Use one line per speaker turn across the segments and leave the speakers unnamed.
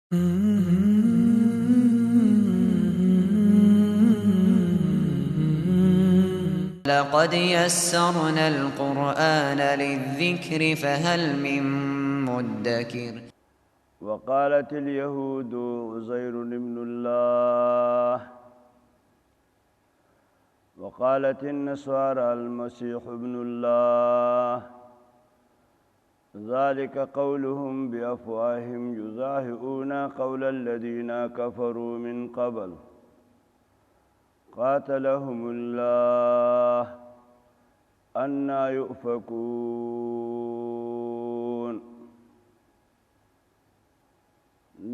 لقد يسرنا القرآن للذكر فهل من مدكر.
وقالت اليهود عزير ابن الله وقالت النصارى المسيح ابن الله ذلك قولهم بأفواههم يضاهئون قول الذين كفروا من قبل قاتلهم الله أنى يؤفكون.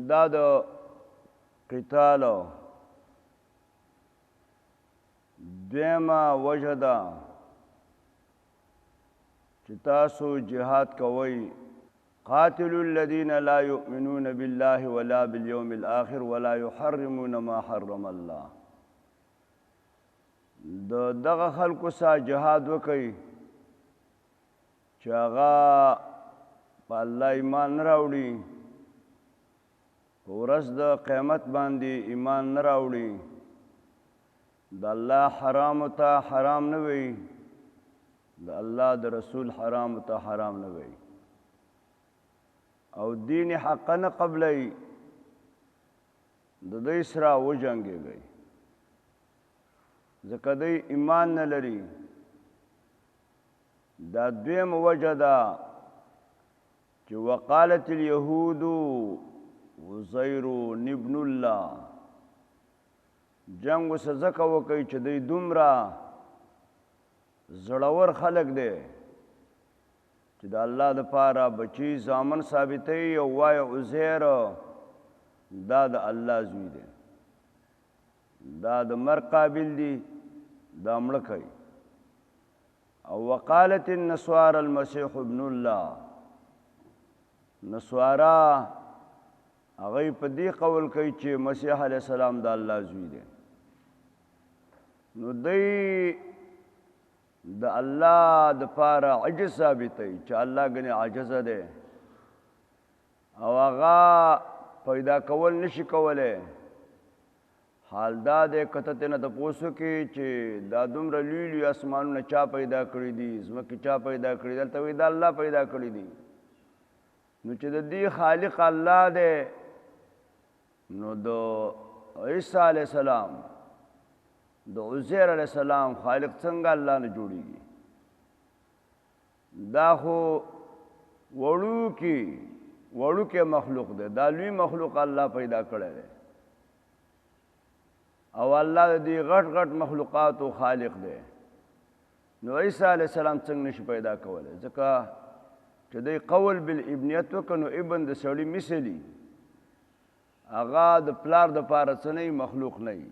دا د قتالو دیمه وجه ده چې تاسو جهاد کوئ. قاتلوا الذين لا يؤمنون بالله ولا باليوم الآخر ولا يحرمون ما حرم الله. دغه خلکو سره جهاد وکئ چې هغه په الله ایمان نه راوړي، په ورځ د قیامت باندې ایمان نه راوړي، د الله حرامو ته حرام نه وي، د الله د رسول حرامو ته حرام نه وي، او دین حق نه قبلوي، د دوی سره وجنګېږئ ځکه دوی ایمان نه لري. دا دویمه وجه ده چې وقالت اليهود عزیر ابن الله. جنگ ورسره ځکه وکئ چې دوی دومره زړور خلک دی چې د الله دپاره بچي زامن ثابتوي او وایي عزیر دا د الله زوی دی، دا د مرګ قابل دی، دا مړه کوي. او وقالت النصارى المسيح ابن الله. نصارا هغوی په دې قول کوي چې مسیح علیه السلام د الله زوی دی. نو دوی د الله دپاره عجز ثابتوي چې الله ګنې عاجزه دی او هغه پیدا کول نشي کولی. حال دا دی که ته ترې نه تپوس وکړې چې دا دومره لوی لوی اسمانونه چا پیدا کړي دي، ځمکې چا پیدا کړي دي، هلته وایي دا الله پیدا کړي دي. نو چې د دې خالق الله دی، نو د عیسی علیه السلام د عزیر علیه السلام خالق څنګه الله نه جوړیږي؟ دا خو وړوکی مخلوق دی، دا لوی مخلوق الله پیدا کړی دی، او الله د دې غټ غټ مخلوقاتو خالق دی. نو عیسی علیه السلام څنګه نشي پیدا کولی؟ ځکه چې دوی قول بالابنیت وکړه، نو ابن د سړي مثلي، هغه د پلار دپاره څه نه مخلوق نه وي.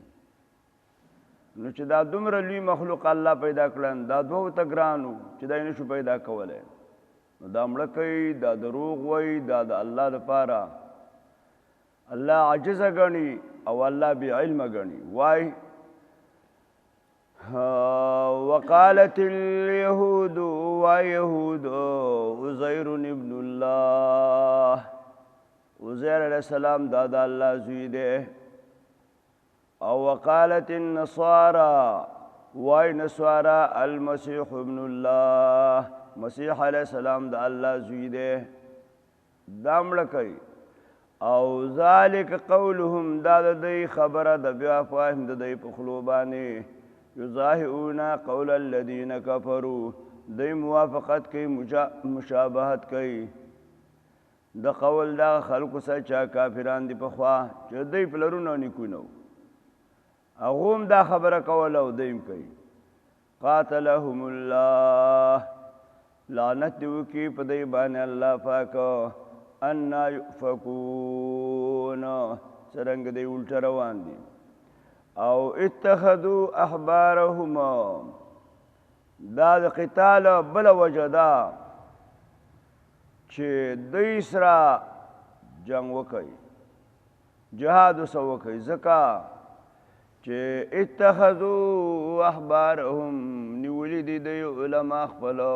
نو چې دا دومره لوی مخلوق الله پیدا کړن، دا دوه ته ګران و چې دا یې نشو پیدا کولی. نو دا مړه کوي، دا دروغ وایي، دا د الله دپاره الله عاجزه ګڼي او الله بې علمه ګڼي. وایي وقالت اليهود ويهود عزير ابن الله. عزیر علیہ السلام دا د الله زوی دی. او وقالت النصارى وای نصارى المسيح ابن الله. مسیح علیہ السلام د الله زوی دی، دا مړه کوي. او ذلك قولهم دا د دوی خبره د بافواههم د دوی په خولو باندې یضاهئون قول الذین کفروا. دوی موافقت کوي، مشابهت کوي د قول دا خلکو سره چا کافران دي پخوا چې دوی پلرونه او نیکونه وو، هغو هم دا خبره کوله او دوی هم کوي. قاتلهم الله. لعنت دې وکړي په دوی باندې الله پاک. انا یؤفکون. څرنګه دوی الټه روان دي. او اتخذوا احبارهم. دا د قتال بله وجه ده چې دوی سره جنګ وکړي، جهاد ورسره وکړي، ځکه چې اتخذوا احبارهم نیولي دي دوی علما خپلو،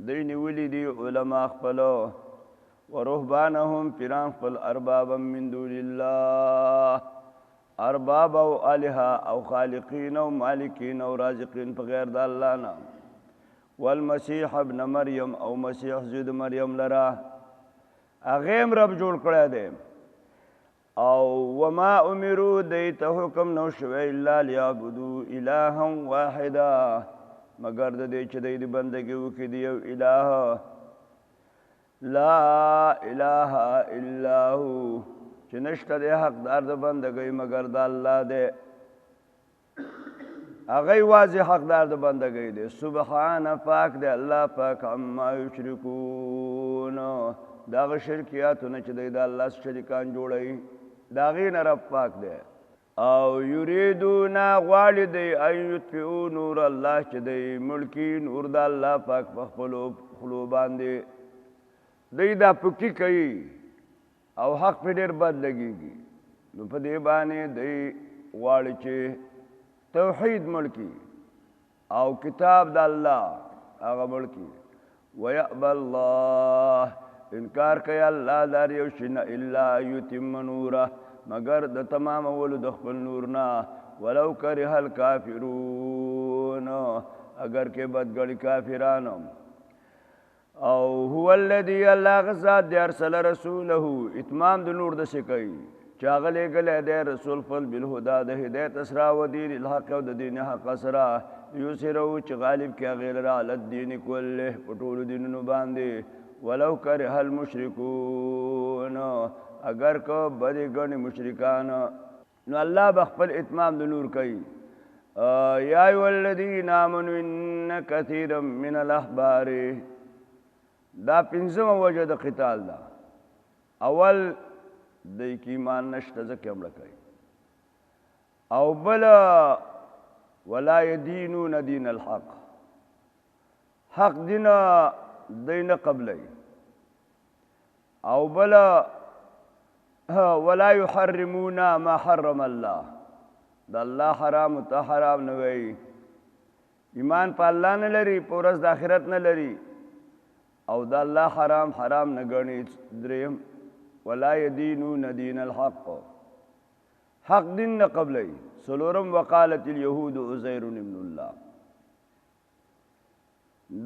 دوی نیولي دي علما خپلو، ورهبانهم پیران خپل اربابا من دون الله ارباب او الها او خالقین او مالکین او رازقین په غیر د الله نه والمسیح ابن مریم او مسیح زید مریم لرا اغیم رب جوړ کړی دی او وما امروا دیت حکم نو شوی الا لیعبدوا الها واحدا مگر د دې چې د بندګي وکړي دی یو الہ لا اله الا هو چې نشته د حقدار د بندګۍ مگر د الله دی هغه واضح حقدار د بندګۍ دی سبحان پاک دی الله پاک عما یشرکون داغه شرکیاتونه چې د الله شریکان جوړوي داغې نه رب پاک دی او یریدون غواړي دی ان یطفئوا نور الله چې دی ملکی نور د الله پاک په خپلو خلو باندې دی دا پکې کوي او حق په ډېر بد لګېږي نو په دې باندې دی غواړي چې توحید ملکی او کتاب د الله هغه ملکی ویأبى الله انکار کوي الله دار یو شي نه الا یتم نوره مگر د تمام اولو د خپل نور نه ولو کرها الکافرون اگر کې بدګړي کافرانو او هو الذي الله غزاد دی ارسل رسوله اتمام د نور د سکی چاغله گله دی رسول فل بالهدى د هدایت اسرا و دین الحق او د دین حق اسرا یوسرو چې غالب کې غیر را الدین کله پټول دینونو باندې ولو کرها المشركون اگر کو بڑی گنی مشرکان نو الله بخپل اتمام د نور کوي یا ایها الذین آمنوا ان کثیرا من الاحبار دا پنځم وجه د قتال دا اول د ایمان نشته ځکه حمله کوي او بل ولا يدينون دين الحق حق دین دین قبلی او بل ولا يحرمون ما حرم الله دا الله حرام ته حرام نه وي ایمان په الله نه لري په ورځ د آخرت نه لري او دا الله حرام حرام نه ګڼي دریم ولا يدينون دين الحق حق دین نه قبلی سلورم وقالت اليهود عزير ابن الله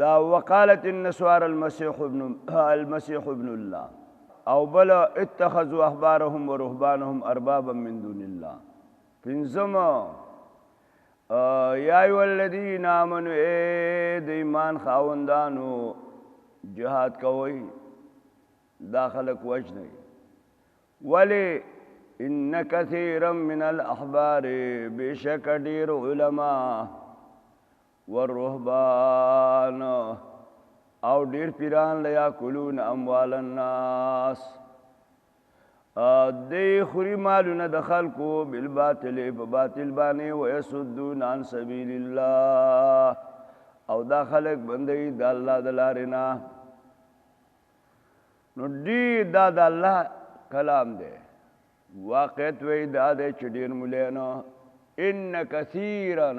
دا وقالت النصارى المسيح ابن الله او بل اتخذوا احبارهم ورهبانهم اربابا من دون الله پنځم یا ایها الذین آمنوا اے د ایمان خاوندانو جهاد کوي داخله کوجنه ولی ان كثيرا من الاحبار بشک ډیر علماء والرهبان او ډیر پیران لیا کلون اموال الناس دی خوري مالونه د خلکو بالباطل په باطل باندې ويسدون عن سبيل الله او دا خلک بندي د الله د لارې نه نو دی دا د الله کلام دی واقعیت وی دا دی چې ډیر مولانو ان کثیرا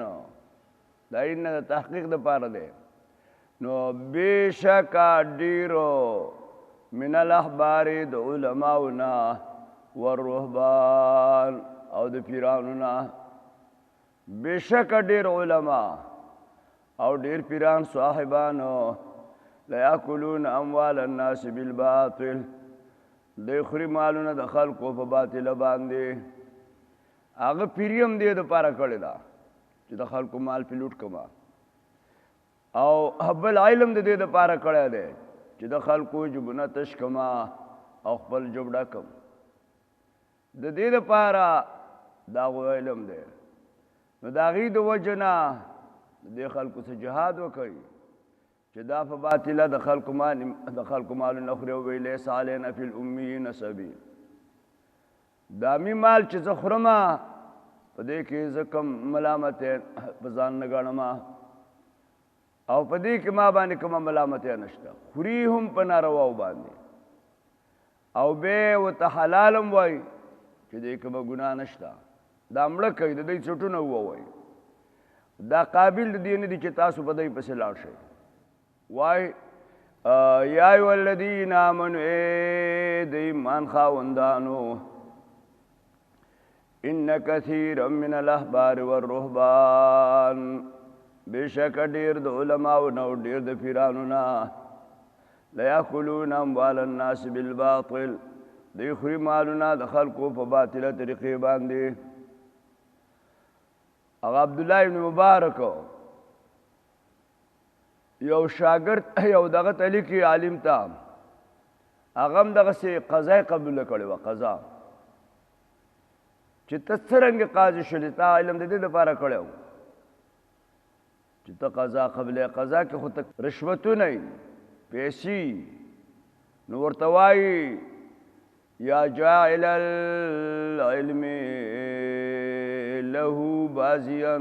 دا ان د تحقیق د پاره دی نو بیشکا ډیرو من الاحبار د علماؤنا والرهبان او د پیرانونا بیشکا ډیر علما او ډیر پیران صاحبانو لا یاکلون اموال الناس بالباطل د خوري مالونه د خلکو په باطل باندې هغه پیریم دی د پاره کړی دا چې د خلکو مال په لوټ کما او حبل علم د دې د پاره کړی دی چې د خلکو جبونه تش کما او خپل جوړا کم د دې د پاره دا علم دی نو دا غي د وجنا د خلکو سره جهاد وکړي چې دا په باطله د خلکو مال نخره ویلې سالنا فی الامین سبیل دا می مال چې زخرما په دې کې زکم ملامت په ځان نه غړما او په دې کې ما باندې کوم ملامت نشته خوري هم په نارواو باندې او به وت حلالم وای چې دې کوم ګناه نشته دا مړه کوي د دې چټونه وای دا قابل دي نه دي چې تاسو په دې پسې لاړ شئ وای یا ایها الذین آمنوا اے د ایمان خاوندانو ان کثیر من الاحبار والرهبان بشک ډیر د علماو نو ډیر د پیرانو نه لیاکلون اموال الناس بالباطل دی خوري مالونه د خلکو په باطله طریقې باندې. هغه عبدالله ابن مبارک یو شاگرد یو دغه تلی کې عالم ته هغه هم دغسې قضا قبوله کړې وه قضا چې ته څرنګې قاضي شولې تا علم د دې لپاره کړی و چې ته قضا قبلې قضا کې خو ته رشوتونه یي پیسې نو ورته وایي یا جاعل العلم له بازیا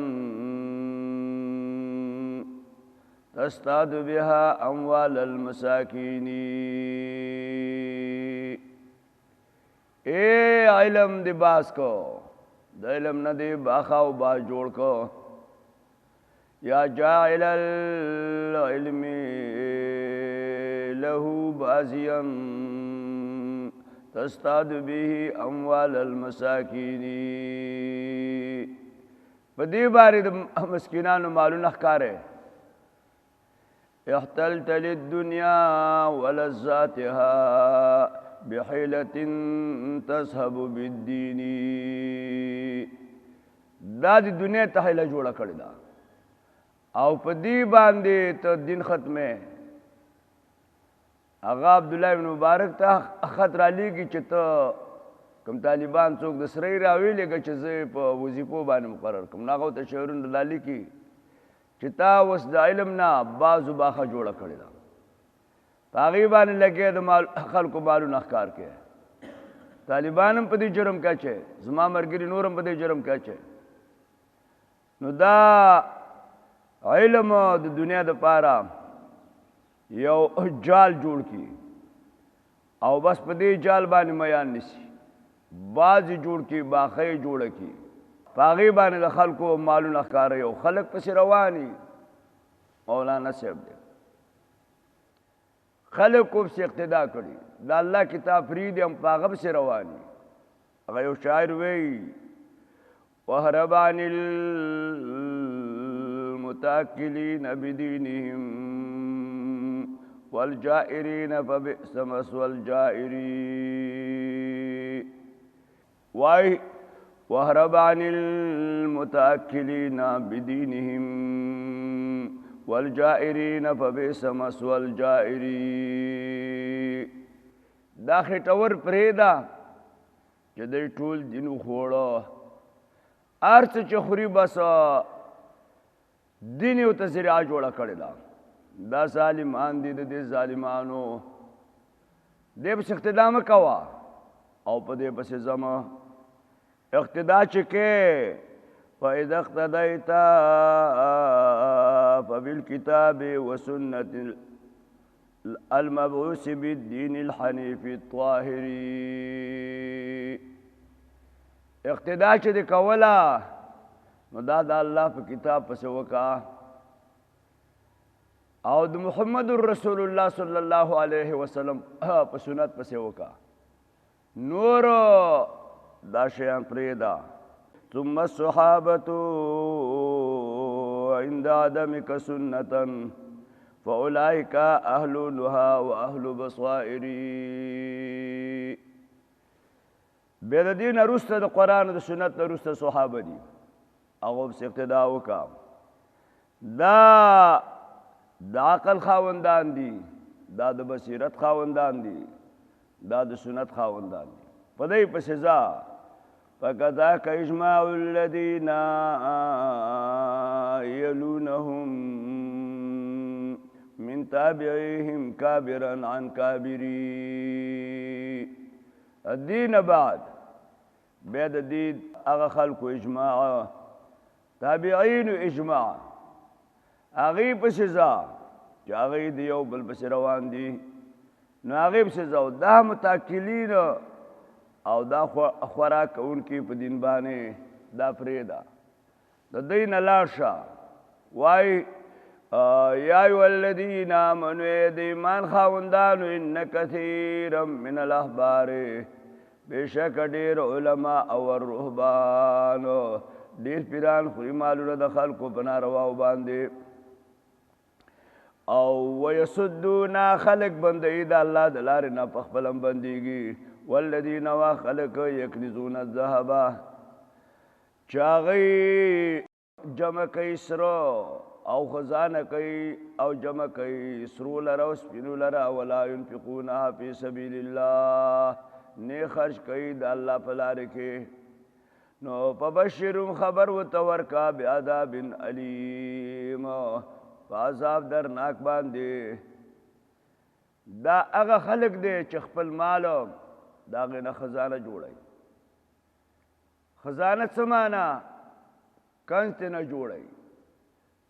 تستاد بها اموال المساکین. اے علم دی باز کو د علم نه دی باخا او باز جوړ کو یا جاعل العلم له بازیا تستاد به اموال المساکین. په دې باندې د مسکینانو مالونه ښکاره احتلت للدنيا ولذاتها بحيلة تذهب بالدين. دا د دنیا ته حیله جوړه کړې ده او په دې باندې ته دین ختمه. هغه عبدالله ابن مبارک ته خط رالیږي چې ته کوم طالبان څوک د سرۍ راویلېږه چې زه په وظیفو باندې مقرر کړم نو هغه ته شعرونه رالیکي چې تا اوس د علم نه بعضو باخه جوړه کړې ده په هغې باندې لګې د خلکو مالونه ښکار کې. طالبان هم په دې جرم کې اچوي زما ملګري نور هم په دې جرم کې اچوي. نو دا علم د دنیا دپاره یو جال جوړ کی او بس په دې جال باندې میان نسی بعضې جوړ کی باخې جوړه کی په هغې باندې د خلکو مالونه ښکاره او خلک پسې رواني. مولانا صاحب دی خلکو پسې اقتدا کړي د الله کتاب فرید هم په هغه پسې رواني. هغه یو شاعر وی وهرب عن المتاکلین بدینهم والجائرین فبئس مثوى الجائرین. وای وهرب عن المتاکلین بدینهم والجائرین فبئس مثوى الجائرین. دا خټور پرېږده چې دی ټول دین وخوړه هر څه چې خوري بس دین یې ورته ذریعه جوړه کړې ده. دا ظالمان دي د دې ظالمانو دې پسې اقتدا مه کوه او په دې پسې ځمه. اقتدا چې کې فاذا اقتدیت فبالکتاب وسنة المبعوث بالدین الحنیف الطاهر. اقتدا چې دې کوله نو دا د الله په کتاب پسې وکړه او د محمد رسول الله صلی الله علیه وسلم په سنت پسې وکړه. نور دا شیان پرېږده. ثم الصحابة عند عدمك سنة فأولئك أهل نهى وأهل بصائر. بیا د دې نه وروسته د قرآن د سنت نه وروسته صحابه دي هغو پسې اقتدا وکړه. دا د عقل خاوندان دي دا د بصیرت خاوندان دي دا د سنت خاوندان دي په دې پسې ځه. فكذاك إجماع الذين يلونهم من تابعيهم كابرا عن كابري. الدين بعد بعد الدين هغه خلکو اجماع تابعین اجماع هغې پسې ځه چې هغې د یو بل پسې روان دي نو هغې پسې ځه. دا متاکلین او دا خوراک کوونکي په دین باندې دا پرېږده د دوی نه لاړ شه. وایي یا ایها الذین آمنوا د ایمان خاوندانو ان کثیرا من الاحبار بشک ډیر علما او رهبان ډیر پیران خوري مالونه د خلکو په نارواو باندې او ويسدون خلق بندي د الله د لارې نه په خپلم بنديږي والذین خلق یکنزون الذهب چاغي جمع کوي سرو او خزانه کوي او جمع کوي سرو لره او سپینو لره ولا ينفقونها فی سبیل الله نه خرج کوي د الله په لارې کې نو فبشرهم خبر وتورکا بعذاب علیم عذاب درناک باندې دا هغه خلق دی چې خپل مال دا غنه خزانه جوړي خزانه څه معنا کنز ته نه جوړي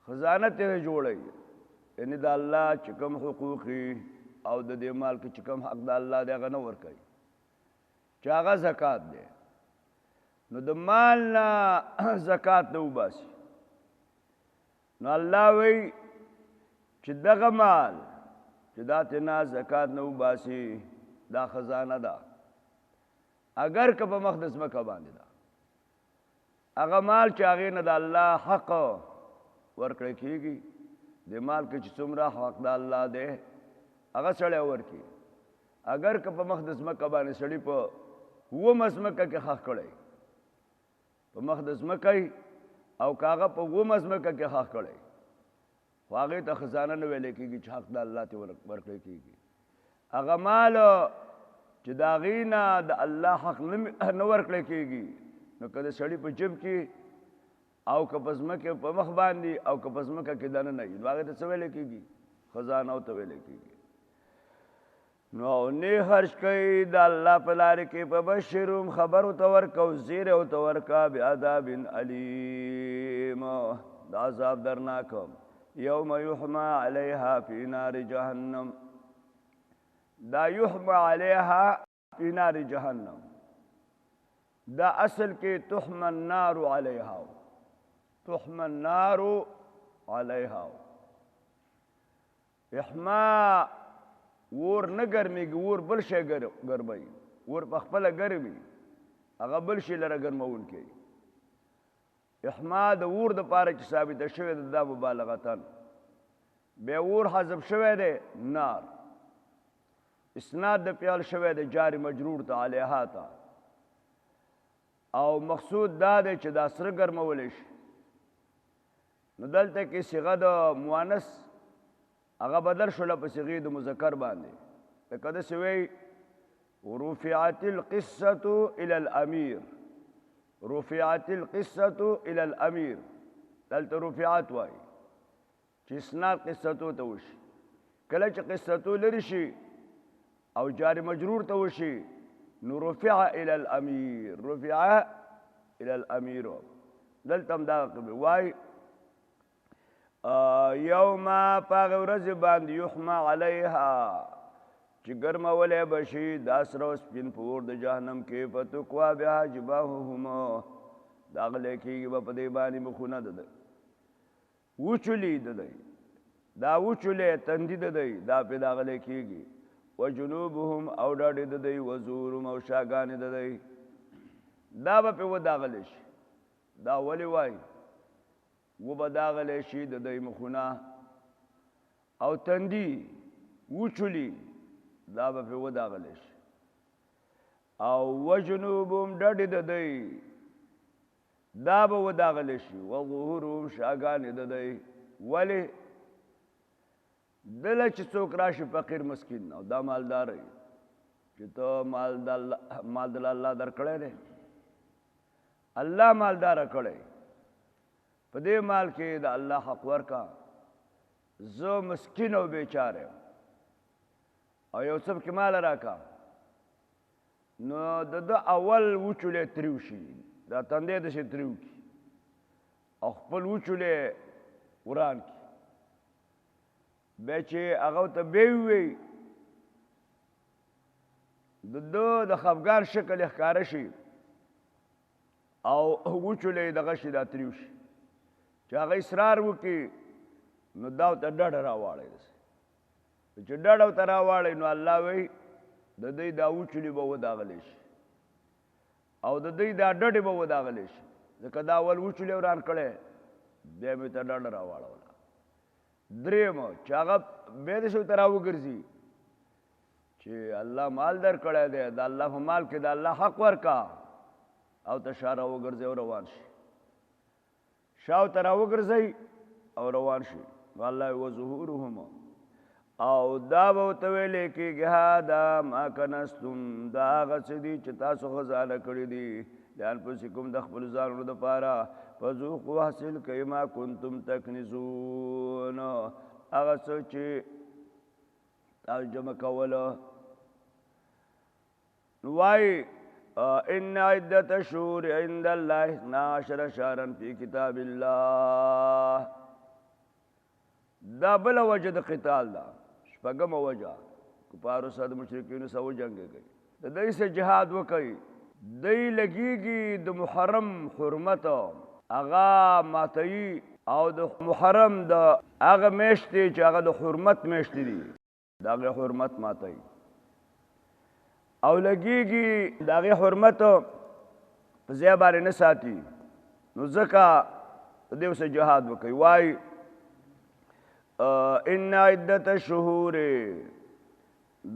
خزانه ته جوړي یعنی دا الله چې کوم حقوقي او د دې مال کې چې کوم حق د الله دی هغه نه ورکوي چې هغه زکات دی نو د مال نه زکات نه وباسي نو الله وی چې دغه مال چې دا تینا زکات نه وباسي دا خزانه ده اگر که په مقدس مکه باندې ده هغه مال چې هغې نه د الله حق ورکړی کېږي د مال کې چې څومره حق د الله دی هغه سړی ورکړي اگر که په مقدس مکه باندې سړي په اووه ځمکه کې خښ کړی په مقدس مکه او کاغه په اووه ځمکه کې خښ کړی خو هغې ته خزانه نه ویلی کېږي چې حق د الله ته ورکړی کېږي هغه مال چې د هغې نه د الله حق نه ورکړی کېږي نو که د سړي په جب کې او که په ځمکې په مخ باندې او که په ځمکه کې دننه وي نو هغې ته څه ویلی کېږي خزانه ورته ویلی کېږي نو نه خرج کوي د الله په لارې کې فبشرهم خبر ورته ورکه او زیری ورته ورکه بعذاب علیم د عذاب درناک یوم یحمى علیها فی نار جهنم دا یحمى علیها فی نار جهنم دا اصل کې تحمى النار علیها تحمى النار علیها احما ور نه ګرمېږي ور بل شی ګرموي ور په خپله ګرمي هغه بل شي لره ګرموونکی احما د اور دپاره چې ثابته شوې ده دا مبالغتن بیا اور حذف شوی دی نار اسناد د پیال شوی دی جاری مجرور ته علیها ته او مقصود دا دی چې دا سره ګرمولی شي نو دلته کې صیغه د مؤنث هغه بدل شوله په صیغې د مذکر باندې لکه داسې وایي رفعت القصة إلى الأمير رفعت القصة إلى الأمير دلته رفعت وایي چې اسناد قصتو ته وشي کله چې قصتو لرې شي او جار مجرور ته وشي نو رفع إلى الأمير رفع إلى الأمير دلته هم دغه وایي یوم پاغه ورځ باندې یحمى علیها چې ګرمولی به شي دا سره او سپین په اور د جهنم کې فتکوا بها جباههم داغلی کېږي به په دې باندې مخونه د دی وچولي د دی دا وچولی تندي د دی دا پې داغلی کېږي وجنوبهم او ډاډې د دی وزورهم او شاګانې د دی دا به پې وداغلی شي دا ولې وایي و به داغلی شي د دی مخونه او تندي وچولي دا به پې وداغلی شي او وجنوبهم ډډې د دی دا به وداغلی شي وظهورهم شاګانې د دی ولې دله چې څوک راشي فقیر مسکین او دا مالدار وي چې ته مال د الله درکړی دی الله مالداره کړی په دې مال کې د الله حق ورکا زه مسکین او بیچاره او یو څه پکې مال راکا نو د ده اول وچولی تریو شي دا تندی داسې تریو کي او خپل وچولی وران کي بیا چې هغه ته بیا ووایي د ده د خفګان شکل یې ښکاره شي او وچولی یې دغه شي دا تریو شي چې هغه اصرار وکړي نو دا ورته ډډه راواړئ چې ډډه ورته راواړئ نو الله وایي د دوی دا وچلي به وداغلی شي او د دوی دا ډډې به وداغلی شي ځکه دا اول وچلي وران کړی بیا مې ته ډډه راواړوله درېیم چې هغه بیا دې شي ورته راوګرځي چې الله مال در کړی دی د الله په مال کې د الله حق ورکا او ته شا راوګرځئ او روان شي شا ورته راوګرځئ او روان شي والله وظهورهم او دا به ورته ویلې کېږي هذا ما کنستم دا هغه څه دي چې تاسو خزانه کړي دي لانفسکم د خپلو ځانونو دپاره فذوقوا حاصل کوئ ما کنتم تکنزون هغه څه چې تاسو جمع کوله نو وایي ان عدة الشهور عند الله 12 شهرا في كتاب الله دا بل وجه د قتال دا شپږم وجه کفارو سره د مشرکینو سره وجنګېږي د دوی سره جهاد وکړي دوی لګېږي د محرم حرمت هغه ماتوي او د محرم د هغه میاشتې چې هغه د حرمت میاشتې دي د هغې حرمت ماتوي او لګېږي د هغې حرمت په ځای باندې نه ساتي نو ځکه د دوی سره جهاد وکړي وایي ان عدت الشهور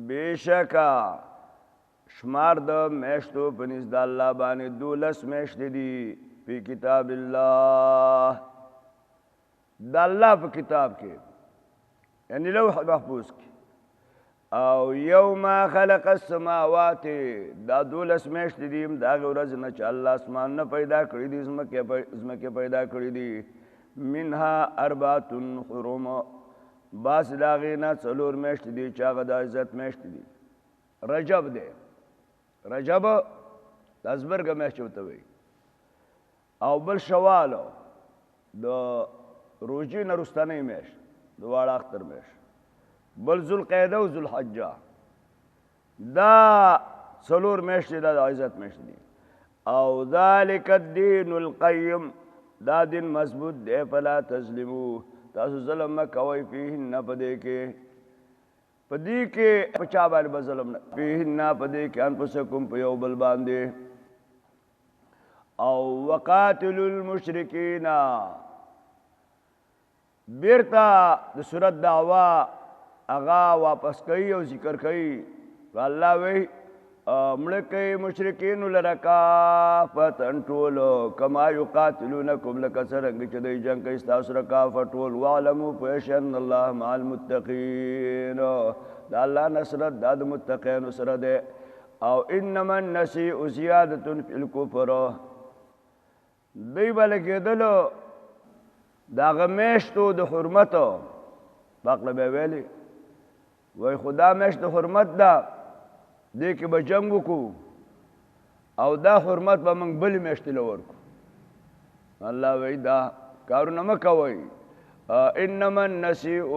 بیشکا شمار د میاشتو په نزد د الله باندې 12 میاشتې دي په کتاب الله د الله په کتاب کې یعنی لوح محفوظ کې او یوم خلق السماوات دا 12 میاشتې دي د هغې ورځې نه چې الله اسمانونه پیدا کړي دي ځمکې پیدا کړي دي منها 4 حرم باس د هغې نه 4 میاشتې دي چې هغه د عزت میاشتې دي رجب دی رجب د ازبرګه میاشت ورته وایي او بل شوال د روژې نه وروستنۍ میاشت دواړه اختر میاشت بل ذوالقعده او ذوالحجه دا 4 میاشتې دا د عزت میاشتې دي او ذلک الدین القیم دا دین مضبوط دی فلا تظلمو تاسو ظلم مه کوئ فیهن په دې کې په چا باندې به ظلم نه فیهن په دې کې انفسکم په یو بل باندې او وقاتلوا المشرکین بیرته د صورت دعوا هغه واپس کوي او ذکر کوي الله وایي مړه کوي مشرکینو لره کافة ټولو کما یقاتلونکم لکه څرنګه چې دوی جنګ کوي ستاسو سره کافة ټول واعلموا پوه شئ ان الله مع المتقین د الله نصرت دا د متقینو سره دی او انما النسیء زیادة فی الکفر دوی به لګېدلو د هغه میاشتو د حرمتو باقله به ویلي وایي خو دا میاشت د حرمت ده دې کې به جنګ وکړو او دا حرمت به موږ بلې میاشتې له ورکړو الله وایي دا کارونه مه کوئ انما النسیء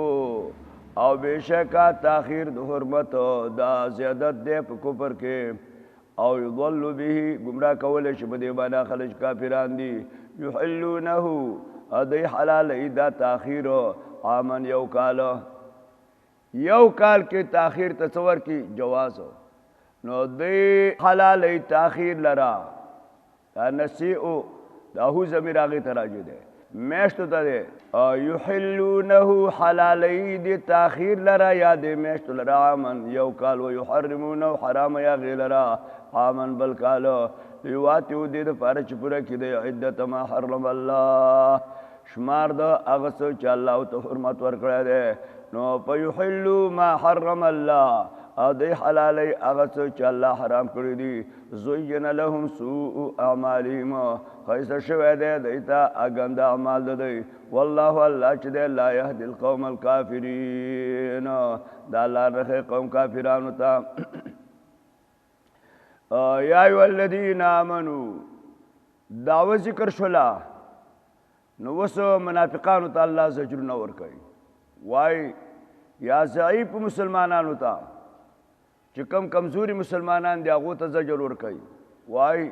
او بېشکه تاخیر د حرمت دا زیادت دی په کفر کې او یضل به ګمراه کولی شي په دې باندې خلک کافران دي یحلونه دوی حلالوي دا تاخیر عامن یو کال کې تاخیر تصور کی جواز نو دی حلالوي تاخیر لرا نسیء دا هو ضمیر هغې ته راجع دی میاشتو ته دی یحلونه حلالوي دی تاخیر لرا یا دی میاشتو لرا عامن یو کال و یحرمونه حرام یا غې لرا عامن بل کال لیواتیو دې دپاره چې پوره کړي عدت ما حرم الله شمار د هغه څه چې الله ته حرمت ورکړی دی نو فیحلوا ما حرم الله او دی حلالوي هغه څه چې الله حرام کړي دي زین لهم سوء اعمالهم ښایسته شوی دی دوی ته ګنده اعمال د دوی والله الله چې دی لا یهدي القوم الکافرین دا الله نه قوم کافرانو ته یا ایها الذین آمنوا دعوه ذکر شوله نو اوس منافقانو ته الله زجرونه ورکوي وایي یا ضعیف مسلمانانو ته چې کم کمزوري مسلمانان دي هغو ته زجر ورکوي وایي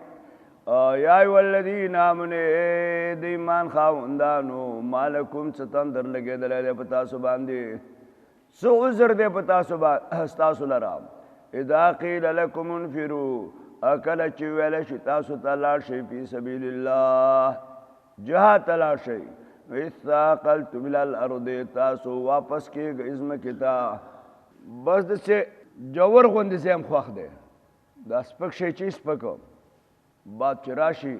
یا ایو الذین آمنوا د ایمان خاوندانو مالکم ستم در لګېدلی دی په تاسو باندې څه عذر دی په تاسو لره اذا قیل لکم انفروا کله چې ویلی شي تاسو ته لاړ شئ فی سبیل الله جهاد ته لاړ شئ اثاقلتم الی الارض تاسو واپس کېږئ ځمکې ته بس داسې جوور غوندې ځای هم خوښ دی دا سپک شی چې سپک باد چې راشي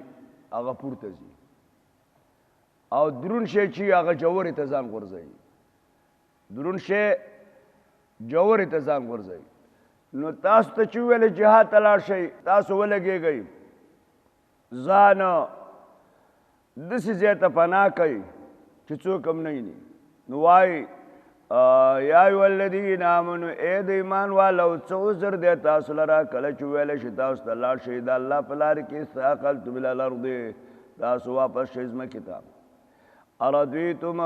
هغه پورته ځي او درون شی چې هغه جوورې ته ځان غورځوي درون شی جوورې ته ځان غورځوي نو تاسو ته چې وویلې جهاد ته لاړ شئ تاسو ولګېږئ ځان داسې ځای ته پناه کوئ چې څوک هم نه ویني نو وایي یا ایها الذین آمنوا ای د ایمان والو څه عذر دی تاسو لره کله چې ویلی شي تاسو ته لاړ شئ د الله په لارې کې استثقلتم الی الارض تاسو واپس شئ ځمکې ته اردیتم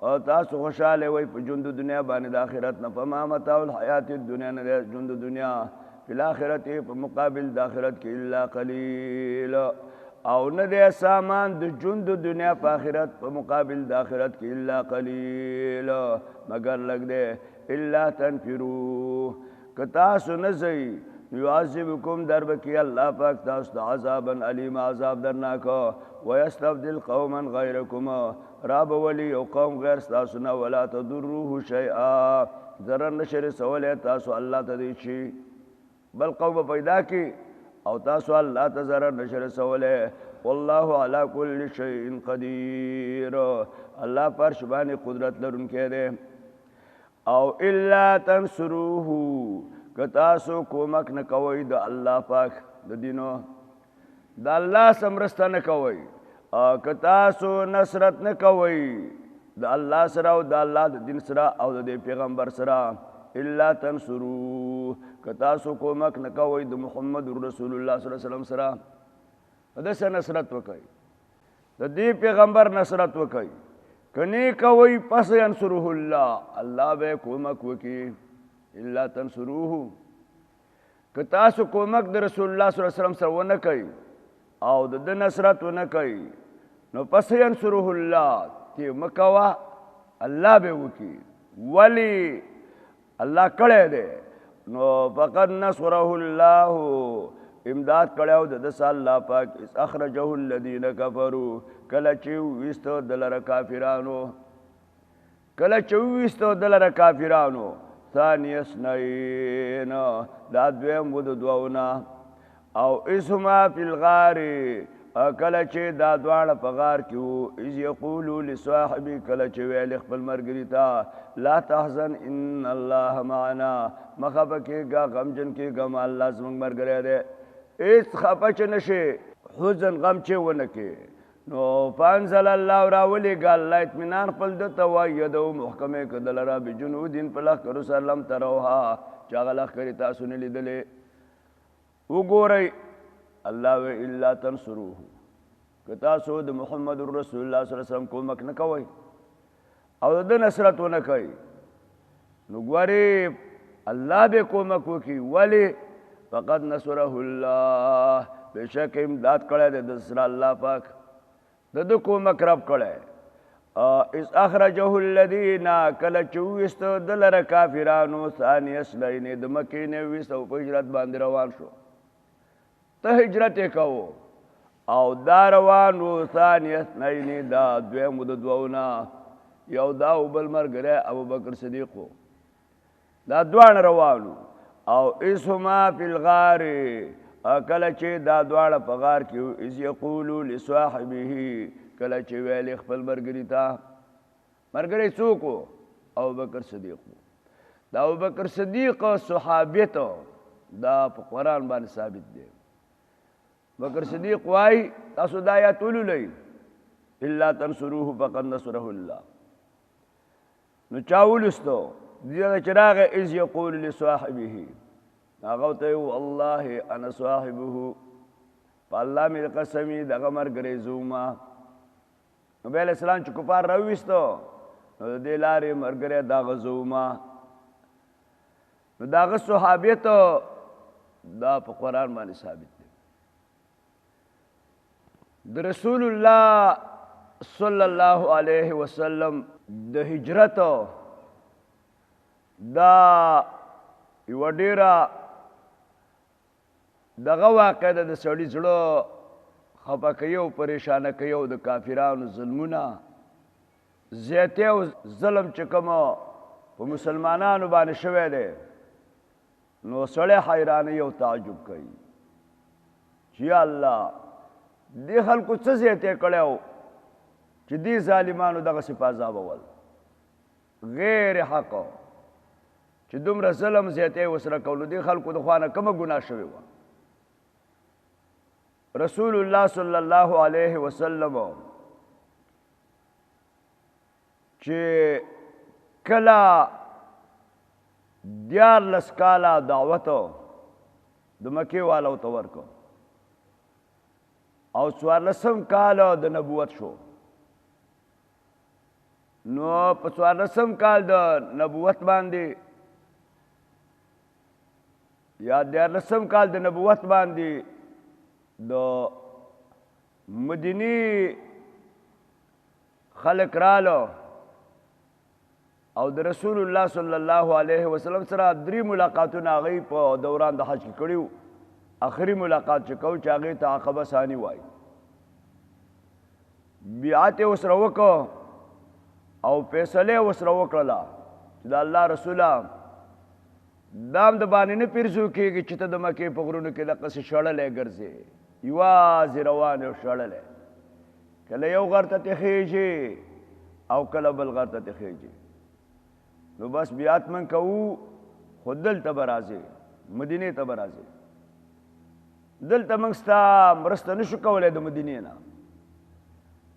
تاسو خوشحاله وئ په ژوند د دنیا باندې د آخرت نه فما متاع الحیات الدنیا نه دی ژوند د دنیا فی الآخرت په مقابل د آخرت کې الا قلیل او نه دی سامان د ژوند د دنیا په آخرت په مقابل د آخرت کې الا قلیل مگر لږ دی الا تنفروا که تاسو نه ځئ یعذبکم در بکی الله پاک تاسو ته عذابا علیم عذاب درناک ویستبدل قوما غیرکم را به ولي یو قوم غیر ستاسو نه ولا تضروه شیئا ضرر نشي رسولی تاسو الله ته دی شي بل قوم پیدا کی او تاسو الله ته ضرر نشي رسولی والله علی کل شیء قدیر الله پر شبان قدرت لرونکی دی او الا تنصروه که تاسو کومک نه کوئ د الله پاک د دینو د الله سره مرسته نه کوئ که تاسو نصرت نه کوئ د الله سره او د الله د دین سره او د پیغمبر سره الا تنصروه که تاسو کومک نه کوئ د محمد رسول الله صلی الله علیه وسلم سره داسې نصرت وکئ د دې پیغمبر نصرت وکئ که نه کوئ پس ینصره الله الله به کومک وکړي الا تنصروه که تاسو کومک د رسول الله صلی الله علیه وسلم سره ونه کوئ او د ده نصرت ونه کوئ نو پس ینصره الله تی مه کوه الله به وکړي ولې الله کړی دی نو فقد نصره الله امداد کړی د ده سه الله پاک اس اخرجه الذین کفروا کله چې وویسته د لره کافرانو کله چې وویسته د لره کافرانو ثانی اثنین دا دویم و د دوونه او اسما فی الغار کله چې دا دواړه په غار کې وو اذ یقولو لصاحبي کله چې ویل خپل ملګري ته لا تحزن ان الله معنا مه خفه کېږه غمجن کېږه الله زموږ ملګری دی هېڅ خفه چې نشې حزن غم چې ونه کې نو فانزل الله راولېږه الله اطمینان خپل ده ته وایده محکمې که ده لره بجنودین په لښکرو سره لم تروها چې هغه لښکرې تاسو نه لیدلې وګورئ الله و الا تنصروه که تاسو د محمد رسول الله صلی الله علیه وسلم کومک نه کوئ او د ده نصرت ونه کوئ نو ګورې الله به کومک وکړي ولې فقد نصره الله بېشک امداد کړی دی د سره الله پاک د ده کومک رب کړی اس اخرجه الذین کله چې وویسته ده لره کافرانو ثانی اثنین د مکې نه وویسته او په هجرت باندې روان شو ته هجرت یې کوو او دا روان و ثانی اثنین دا دویم و د دوونه یو دا و بل ملګری ابوبکر صدیق و دا دواړه روان او اسهما فی الغار کله چې دا دواړه په غار کې اذ یقولو لصاحبه کله چې ویلې خپل ملګري ته ملګری څوک و ابوبکر صدیق و دا ابوبکر صدیق صحابیت دا په قرآن باندې ثابت دی بکر صدیق وای تاسو دا آیات ولولئ الا تنصروه فقد نصره الله نو چا ولستو دغه چې راغی اذ یقول لصاحبه هغه ته والله انا صاحبه په الله مې قسم وي دغه ملګری زوما نبی علیہ السلام چې کفار راویستو نو د دې لارې ملګری دغه زوما نو دغه صحابیت دا په قرآن باندې ثابت دی د رسول الله صلی الله علیه وسلم د هجرت دا یوه ډیره دغه واقع ده، د سړي زړه خفه کوي او پریشانه کوي او د کافرانو ظلمونه زیاتې او ظلم چې کوم په مسلمانانو باندې شوی دی نو سړی حیرانوي او تعجب کوي چې یا الله دې خلکو څه زیاتې کړی و چې دې ظالمانو دغسې په عذابول غیر حق چې دومره ظلم زیاتې ورسره کولو دې خلکو د خوا نه کومه ګناه شوې وه. رسول الله صلی الله علیه وسلم چې کله 14 کاله دعوت د مکې والو ته ورکړ او 14 کال د نبوت شو، نو په 14 کال د نبوت باندې یا 14 کال د نبوت باندې د مدینی خلق رالو او د رسول الله صلی الله علیه وسلم سره 3 ملاقاتونه هغوی په دوران د حج کې کړي. آخري ملاقات چې کوو چې هغې ته عقبه ثاني وایي. بیعت یې ورسره وکړو او فیصله یې ورسره وکړله چې د الله رسوله دا هم د باندې نه پیرزو کېږي چې ته د مکې په غرونو کې دقسې شړلی ګرځې، یوازې روان یو شړلی، کله یو غر ته تخیږي او کله بل غر ته تخیږي. نو بس بیعت من کوو خو دلته به راځې، مدینې ته به راځې. دلته موږ ستا مرسته نشو کولی د مدینې نه،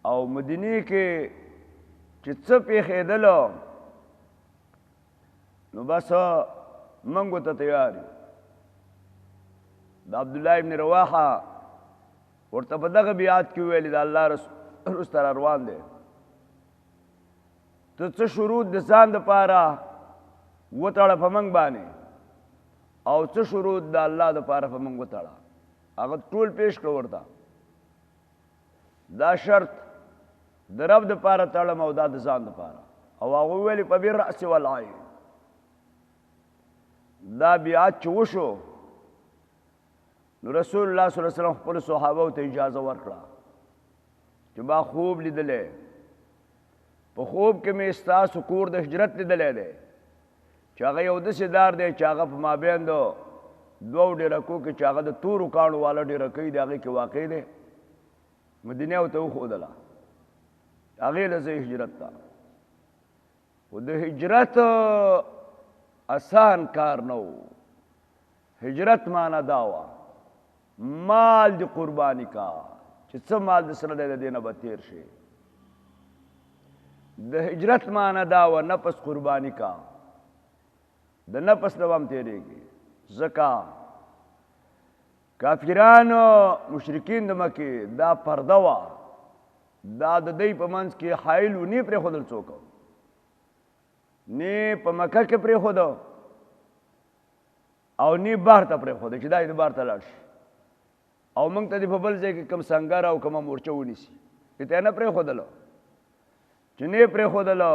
او مدینې کې چې څه پیښېدلو نو بس موږ ورته تیار یو. د عبدالله ابن رواحه ورته په دغه بیعت کې وویلې د الله رسول سره روان دی، ته څه شروط د ځان دپاره وتړه په موږ باندې او څه شروط د الله دپاره په موږ وتړه. هغه ټول پیش کړه ورته، دا شرط د رب دپاره تړم او دا د ځان دپاره. او هغه وویلې په بالرأس والعین. دا بیعت چې وشو نو رسول الله صلی الله علیه وسلم خپلو صحابو ته اجازه ورکړه چې ما خوب لیدلی، په خوب کې مې ستاسو کور د هجرت لیدلی دی چې هغه یو داسې دار دی چې هغه په مابین د 2 ډیرکو کې چې هغه د تورو کاڼو والا ډیرکۍ دی هغې کې واقع دی. مدینې ورته وښودله، هغې له ځای هجرت ته. خو د هجرت آسان کار نه و. هجرت معنا دا وه مال دی قربانی کا چې څه مال د سره دی د دې نه به تېر شي. د هجرت معنا دا وه نفس قربانی کا، د نفس نه به هم تېرېږي. ځکه کافرانو مشرکین د مکې دا پرده وه، دا د دوی په منځ کې حایل و، نه یې پرېښودل څوک، نه په مکه کې پرېښوده او نه بهر ته پرېښوده چې دا یې د بهر ته لاړ شي او موږ ته دې په بل ځای کې کوم سنګر او کومه مورچه ونیسي. دې ته یې نه پرېښودله. چې نه یې پرېښودله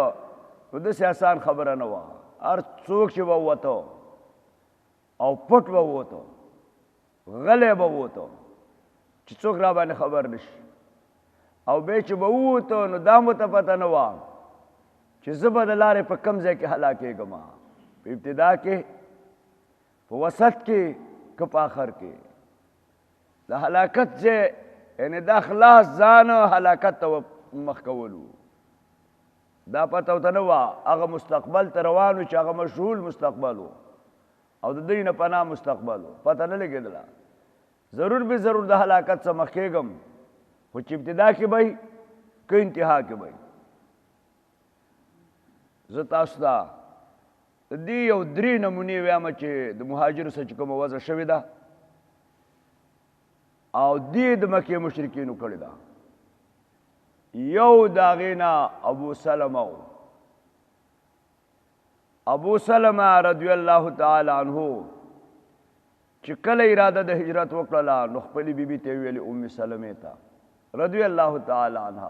نو داسې آسان خبره نه وه. هر څوک چې به ووته او پټ به ووته، غلی به ووته چې څوک را باندې خبر نشي، او بیا چې به ووته نو دا مو ته پته نه وه چې زه به د لارې په کم ځای کې هلاکېږم، په ابتدا کې، په وسط کې که په آخر کې. د هلاکت ځای یعنې دا خلاص ځان هلاکت ته مخ کولو دا پته ورته نه وه. هغه مستقبل ته روان و چې هغه مشهول مستقبل و او د دوی نه پناه مستقبل و، پته نه لګېدله. ضرور به ضرور د هلاکت څخه مخ کېږم، خو چې ابتدا کې به که انتها کې به. زه تاسو ته د دې یو 3 نمونې ویمه چې د مهاجرو سره چې کومه وضع شوې ده او دې د مکې مشرکینو کړې ده. یو د هغې نه ابو سلمه و. ابو سلمه رضی الله تعالی عنه چې کله اراده د هجرت وکړله نو خپلې بیبي ته یې ویلې ام سلمې ته رضی اللہ تعالی عنہ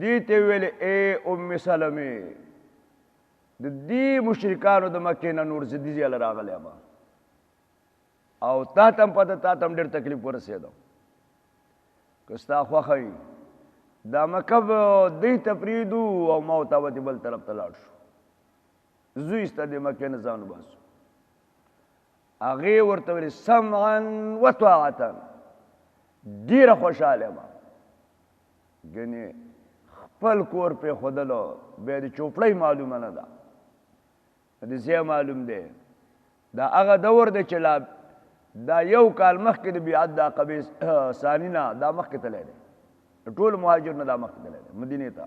دیتے ویلے اے ام سلمے دی مشرکانو د مکې نه نور زدیزی ال راغلی ما او تا تم پته تا تم ډېر تکلیف ورسېدو که ستا خوښه وي دا مکه به دوی ته پرېږدو او ما او تا به بل طرف ته لاړ شو زوی ستا د مکې نه ځان وباسو هغې ورته ویلې سمعا وطاعتا ډېره خوشحاله یم ګنې خپل کور پرېښودلو بیا د چوپړۍ معلومه نه ده د ځای معلوم دی دا هغه دور دی چې لا دا یو کال مخکې د بیعت د عقبې ثاني نه دا مخکې تللی دی د ټولو مهاجر نه دا مخکې تللی دی مدینې ته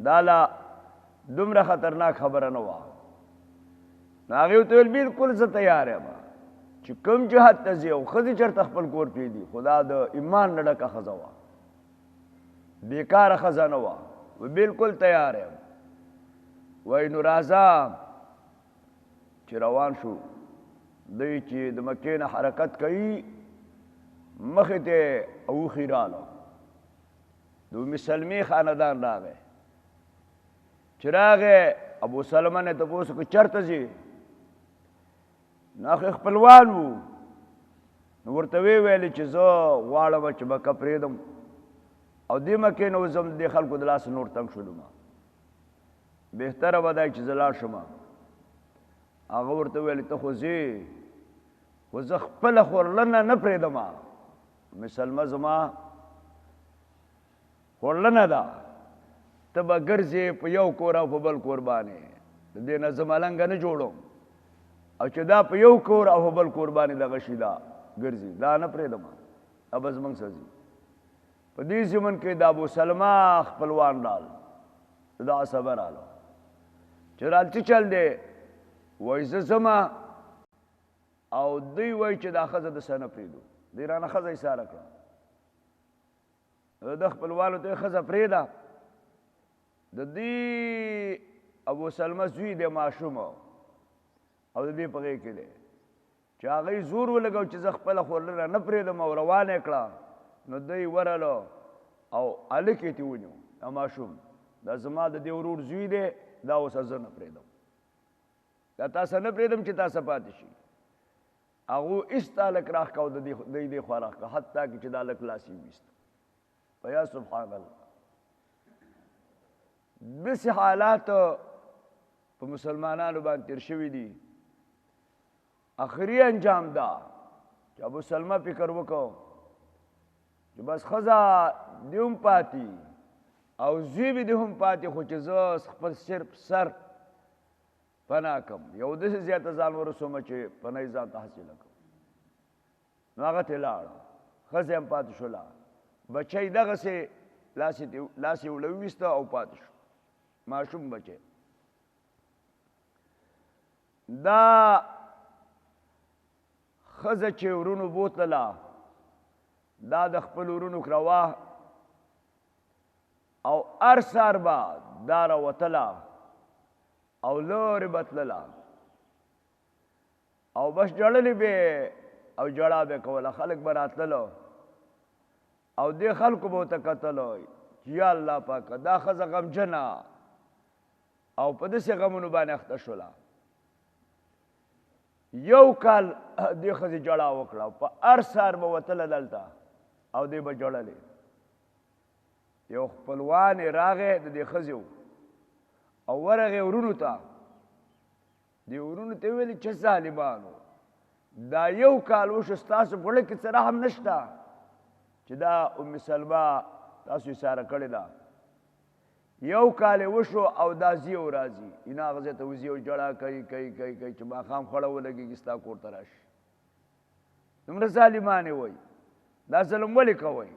دا لا دومره خطرناک خبره نه وه نو هغې ورته ویل بلکل زه تیار یم چې کوم جهاد ته ځي او ښځې چېرته خپل کور پرېږدي خو دا د ایمان نه ډکه ښځه وه بیکاره ښځه نه وه بلکل تیار یم وایي نو راځه چې روان شو دوی چې د مکې نه حرکت کوي مخې ته اوښي راغله د ام سلمې خاندان راغی چې راغی ابو سلمه نه تپوس وکړو چېرته ځي نو هغې خپلوان وو نو ورته ویې ویلې چې زه غواړم چې مکه پرېږدم او دې مکې نه وځم دې خلکو د لاسه نور تنګ شولم بهتره به دا چې زه لاړ شم هغه ورته ویلې ته خو ځې خو زه خپله خورلنه نه پرېږدم مسلمه زما خورلنه ده ته به ګرځې په یو کور او په بل کور باندې د دې نه زه ملنګه نه جوړم او چې دا په یو کور او په بل کور باندې دغه شي دا ګرځي دا نه پرېږدم اب زموږ څه ځي په دې زمن کې د ابو سلمه خپلوان رال دا صبر راله چې رال چې چل دی وایي زه ځمه او دوی وایي چې دا ښځه د څه نه پرېږدو دوی رانه ښځه ایساره کړه د خپلوانو ته یې ښځه پرېږده د دې ابو سلمه زوی دی ماشوم او د دې په غېږ کې دی چې هغه یې زور ولګو چې زه خپله خورلنه نه پرېږدم او روان یې کړه نو دوی ورلو او هلک یې ترې ونیو دا ماشوم دا زما د دې ورور زوی دی دا اوس زه نه پرېږدم دا تاسو نه پرېږدم چې تاسو پاتې شي هغو ایست هلک راښکه او د دې خوا راښکه حتی کې چې دا هلک لاس یې ویست په یا سبحان الله داسې حالات په مسلمانانو باندې تېر شوي دي آخري انجام دا چې ابو سلمه فکر وکړو چې بس ښځه دې هم پاتې او زوی به دې هم پاتې خو چې زه خپل صرف سر پناه کړم یو داسې زیاته ځان ورسومه چې پناه یې ځان ته حاصله کړم نو هغه ترې لاړه ښځه هم پاتې شوله بچی دغسې لاس یې ولو ویسته او پاتې شو ماشوم بچی دا ښځه چې ورونو بوتله دا د خپل ورونو کروا او هر سهار به دا راوتله او لورې به تلله او بس ژړلې به او ژړا به کوله خلک به راتللو او دې خلکو به ورته کتلو چې یا الله پاکه دا ښځه غمجنه او په داسې غمونو باندې اخته شوله یو کال دې ښځې ژړا وکړه په هر سهار به وتله دلته او دې به ژړلې یو خپلوان یې راغی د دې ښځې او ورغې ورونو ته دې ورونو ته ویلې چې ظالمانو دا یو کال وشو ستاسو په زړه کې څه رحم نشته چې دا ام سلمه تاسو یې ساره کړې ده یو کال یې وشو او دا ځي او راځي اینا هغه ځای ته وځي او ژړا کوي چې ماښام خوړه ولګېږي ستا کور ته راشي دومره ظالمان یې وایي دا ظلم ولې کوئ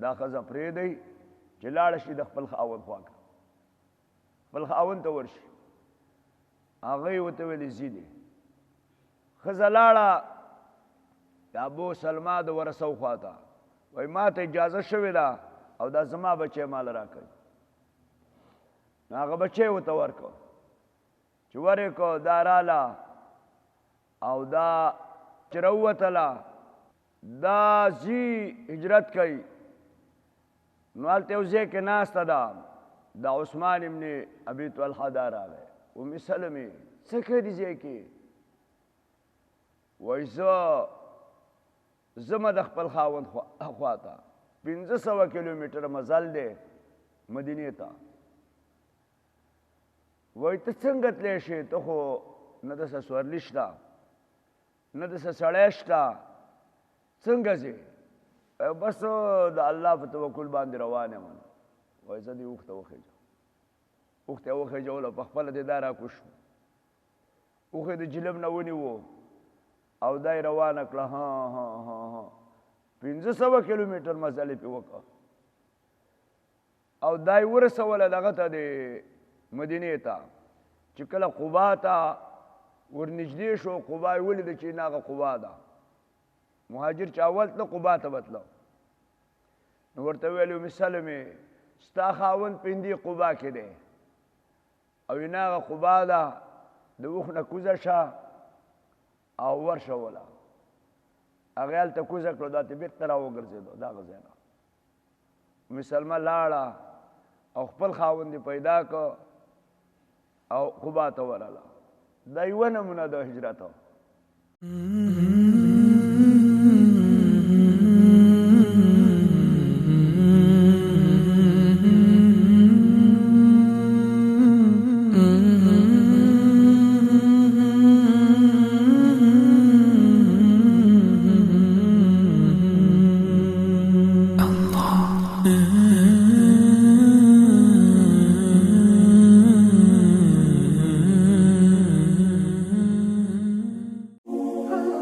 دا ښځه پرېږدئ چې لاړه شي د خپل خاوند خوا ته خپل خاوند ته ورشي هغه یې ورته ویلې ځي دی ښځه لاړه د ابو سلمه د ورثو خوا ته وایي ما ته اجازه شوې ده او دا زما بچی ماله راکوي نو هغه بچی ورته ورکړو چې ورې کړو دا راله او دا چې راووتله دا زی هجرت کوي نو هلته یو ځای کې ناسته ده د عثمان ابن ابي طلحه دا راغی ام سلمې څه کوي دې ځای کې وایي زه د خپل خاوند خواته 500 کیلومتره مزل دی مدینې ته وایي ته څنګه تلی شې ته خو نه دسه سورلي شته نه دسه سړی شته څنګه ځې بس د الله په توکل باندې روان یم وایي زه دې اوښ ته وخېږم اوښ ته یې وخېژوله په خپله دې دا راکوش شو اوښ یې د جلب نه ونیو او دا یې روانه کړه 500 کیلومتر مزل یې پرې وکړه او دا یې ورسوله دغه ته د مدینې ته چې کله قبا ته ورنږدې شو قبا یې ولیده چې هغه قبا ده مهاجر چې اول تله قبا ته به تله نو ورته ویل ام سلمې ستا خاوند په همدې قبا کې دی او یې هغه قبا ده د اوښ نه کوزه شه او ورشه وله هغې هلته کوزه کړو دا ته بېرته را وګرځېدو دغه ځای نه ام سلمه لاړه او خپل خاوند یې پیدا کړ او قبا ته ورله دا یوه نمونه د هجرت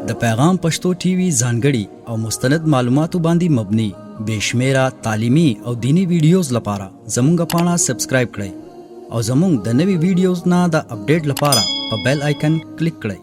د پیغام پښتو ټي وي ځانګړي او مستند معلوماتو باندې مبني بشمیره تعلیمي او دینی ویډیوز لپاره زموږ پاڼه سبسکرایب کړئ او زموږ د نوي ویډیوز نه د اپډیټ لپاره په بیل آیکن کلیک کړئ